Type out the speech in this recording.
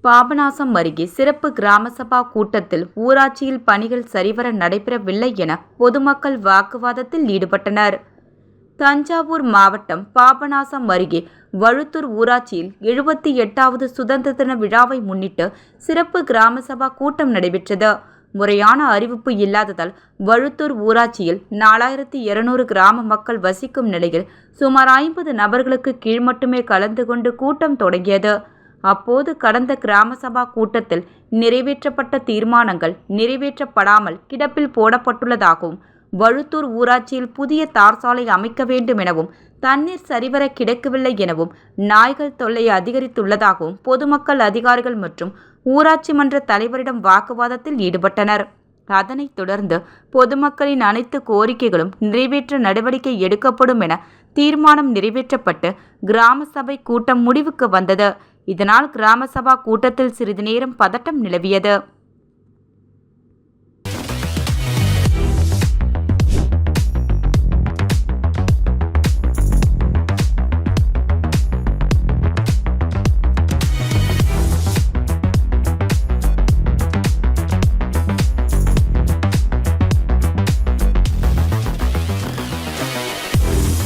பாபநாசம் அருகே சிறப்பு கிராம சபா கூட்டத்தில் ஊராட்சியில் பணிகள் சரிவர நடைபெறவில்லை என பொதுமக்கள் வாக்குவாதத்தில் ஈடுபட்டனர். தஞ்சாவூர் மாவட்டம் பாபநாசம் அருகே வழுத்தூர் ஊராட்சியில் 78வது சுதந்திர தின விழாவை முன்னிட்டு சிறப்பு கிராம சபா கூட்டம் நடைபெற்றது. முறையான அறிவிப்பு இல்லாததால் வழுத்தூர் ஊராட்சியில் 4200 கிராம மக்கள் வசிக்கும் நிலையில் சுமார் 50 நபர்களுக்கு கீழ் மட்டுமே கலந்து கொண்டு கூட்டம் தொடங்கியது. அப்போது கடந்த கிராம சபா கூட்டத்தில் நிறைவேற்றப்பட்ட தீர்மானங்கள் நிறைவேற்றப்படாமல் கிடப்பில் போடப்பட்டுள்ளதாகவும், வழுத்தூர் ஊராட்சியில் புதிய தார் சாலை அமைக்க வேண்டும் எனவும், தண்ணீர் சரிவர கிடைக்கவில்லை எனவும், நாய்கள் தொல்லை அதிகரித்துள்ளதாகவும் பொதுமக்கள், அதிகாரிகள் மற்றும் ஊராட்சி மன்ற தலைவரிடம் வாக்குவாதத்தில் ஈடுபட்டனர். அதனைத் தொடர்ந்து பொதுமக்களின் அனைத்து கோரிக்கைகளும் நிறைவேற்ற நடவடிக்கை எடுக்கப்படும் என தீர்மானம் நிறைவேற்றப்பட்டு கிராம சபை கூட்டம் முடிவுக்கு வந்தது. இதனால் கிராம சபா கூட்டத்தில் சிறிது நேரம் பதட்டம் நிலவியது.